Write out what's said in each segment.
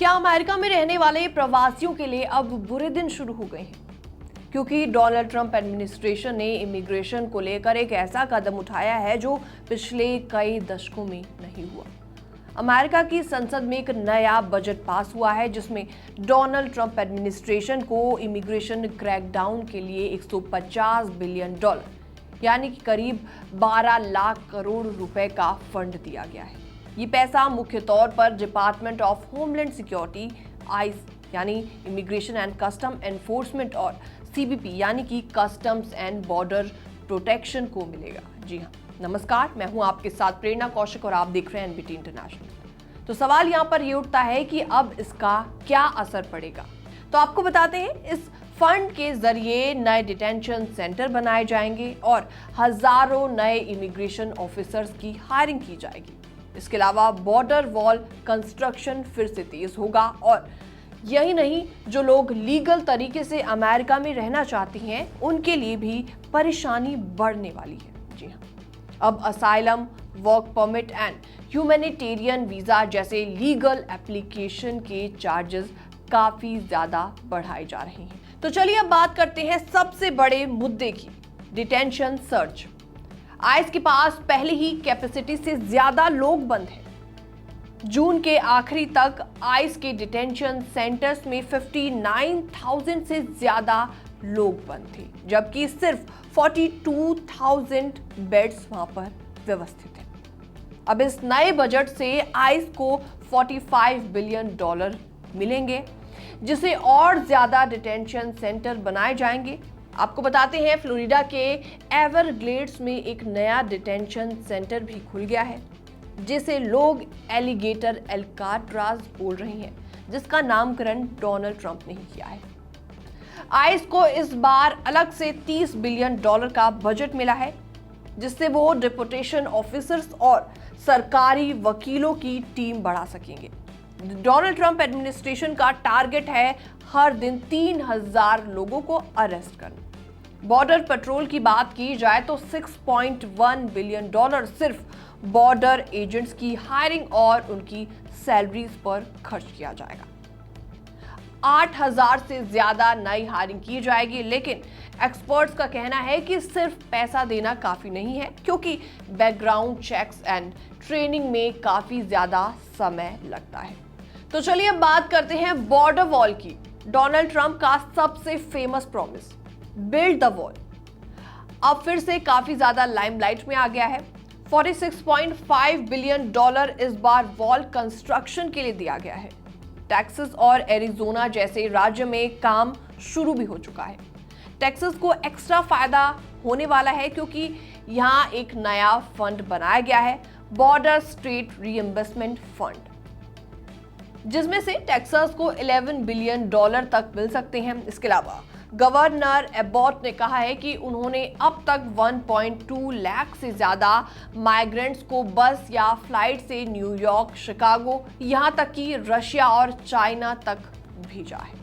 क्या अमेरिका में रहने वाले प्रवासियों के लिए अब बुरे दिन शुरू हो गए हैं? क्योंकि डोनाल्ड ट्रंप एडमिनिस्ट्रेशन ने इमिग्रेशन को लेकर एक ऐसा कदम उठाया है जो पिछले कई दशकों में नहीं हुआ। अमेरिका की संसद में एक नया बजट पास हुआ है जिसमें डोनाल्ड ट्रंप एडमिनिस्ट्रेशन को इमिग्रेशन क्रैकडाउन के लिए 150 बिलियन डॉलर यानी कि करीब 12 लाख करोड़ रुपए का फंड दिया गया है। ये पैसा मुख्य तौर पर department of homeland security ice यानी इमिग्रेशन एंड कस्टम एनफोर्समेंट और सीबीपी यानी कि कस्टम्स एंड बॉर्डर प्रोटेक्शन को मिलेगा। जी हाँ, नमस्कार, मैं हूं आपके साथ प्रेरणा कौशिक और आप देख रहे हैं एनबीटी इंटरनेशनल। तो सवाल यहां पर ये उठता है कि अब इसका क्या असर पड़ेगा। तो आपको बताते हैं, इस फंड के जरिए नए डिटेंशन सेंटर बनाए जाएंगे और हजारों नए इमिग्रेशन ऑफिसर्स की हायरिंग की जाएगी। इसके अलावा बॉर्डर वॉल कंस्ट्रक्शन फिर से तेज होगा और यही नहीं, जो लोग लीगल तरीके से अमेरिका में रहना चाहते हैं उनके लिए भी परेशानी बढ़ने वाली है। जी हाँ, अब asylum, work permit and humanitarian visa जैसे लीगल एप्लीकेशन के चार्जेस काफी ज्यादा बढ़ाए जा रहे हैं। तो चलिए अब बात करते हैं सबसे बड़े मुद्दे की, डिटेंशन सर्च। आइस के पास पहले ही कैपेसिटी से ज्यादा लोग बंद हैं। जून के आखिरी तक आइस के डिटेंशन सेंटर्स में 59,000 से ज्यादा लोग बंद थे, जबकि सिर्फ 42,000 बेड्स वहां पर व्यवस्थित हैं। अब इस नए बजट से आइस को 45 बिलियन डॉलर मिलेंगे, जिसे और ज्यादा डिटेंशन सेंटर बनाए जाएंगे। आपको बताते हैं, फ्लोरिडा के एवरग्लेड्स में एक नया डिटेंशन सेंटर भी खुल गया है, जिसे लोग एलिगेटर एल्काट्राज बोल रहे हैं, जिसका नामकरण डोनाल्ड ट्रंप ने ही किया है। आइस को इस बार अलग से 30 बिलियन डॉलर का बजट मिला है, जिससे वो डिपोटेशन ऑफिसर्स और सरकारी वकीलों की टीम बढ़ा सकेंगे। डोनाल्ड ट्रंप एडमिनिस्ट्रेशन का टारगेट है हर दिन 3,000 लोगों को अरेस्ट करना। बॉर्डर पेट्रोल की बात की जाए तो 6.1 बिलियन डॉलर सिर्फ बॉर्डर एजेंट्स की हायरिंग और उनकी सैलरीज पर खर्च किया जाएगा। 8,000 से ज्यादा नई हायरिंग की जाएगी, लेकिन एक्सपर्ट्स का कहना है कि सिर्फ पैसा देना काफी नहीं है, क्योंकि बैकग्राउंड चेक्स एंड ट्रेनिंग में काफी ज्यादा समय लगता है। तो चलिए अब बात करते हैं बॉर्डर वॉल की। डोनाल्ड ट्रंप का सबसे famous promise, build the wall, अब फिर से काफी ज्यादा लाइमलाइट में आ गया है। 46.5 बिलियन डॉलर इस बार वॉल कंस्ट्रक्शन के लिए दिया गया है। टेक्सास और एरिजोना जैसे राज्य में काम शुरू भी हो चुका है। टेक्सास को एक्स्ट्रा फायदा होने वाला है, क्योंकि यहां एक नया फंड बनाया गया है, बॉर्डर स्टेट रीइंबर्समेंट फंड, जिसमें से टेक्सास को 11 बिलियन डॉलर तक मिल सकते हैं। इसके अलावा गवर्नर एबॉट ने कहा है कि उन्होंने अब तक 1.2 लाख से ज्यादा माइग्रेंट्स को बस या फ्लाइट से न्यूयॉर्क, शिकागो, यहां तक कि रशिया और चाइना तक भेजा है।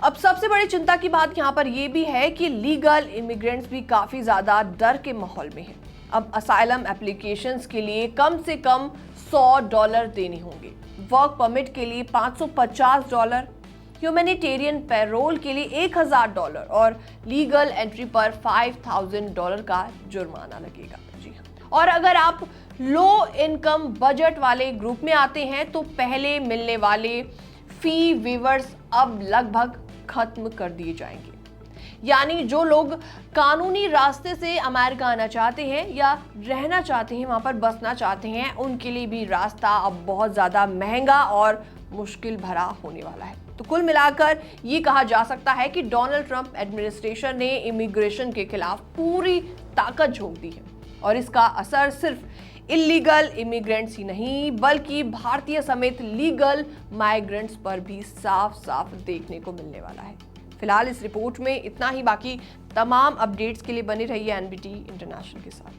अब सबसे बड़ी चिंता की बात यहां पर यह भी है कि लीगल इमिग्रेंट्स भी काफी ज्यादा डर के माहौल में हैं। अब असाइलम एप्लीकेशंस के लिए कम से कम $100 देने होंगे, वर्क परमिट के लिए $550, ह्यूमैनिटेरियन पैरोल के लिए $1,000 और लीगल एंट्री पर $5,000 का जुर्माना लगेगा। जी हाँ, और अगर आप लो इनकम बजट वाले ग्रुप में आते हैं तो पहले मिलने वाले फी वेवर्स अब लगभग खत्म कर दिए जाएंगे। यानी जो लोग कानूनी रास्ते से अमेरिका आना चाहते हैं या रहना चाहते हैं, वहां पर बसना चाहते हैं, उनके लिए भी रास्ता अब बहुत ज्यादा महंगा और मुश्किल भरा होने वाला है। तो कुल मिलाकर ये कहा जा सकता है कि डोनाल्ड ट्रंप एडमिनिस्ट्रेशन ने इमिग्रेशन के खिलाफ पूरी ताकत झोंक दी है, और इसका असर सिर्फ इलीगल इमिग्रेंट्स ही नहीं बल्कि भारतीय समेत लीगल माइग्रेंट्स पर भी साफ साफ देखने को मिलने वाला है। फिलहाल इस रिपोर्ट में इतना ही। बाकी तमाम अपडेट्स के लिए बने रहिए एनबीटी इंटरनेशनल के साथ।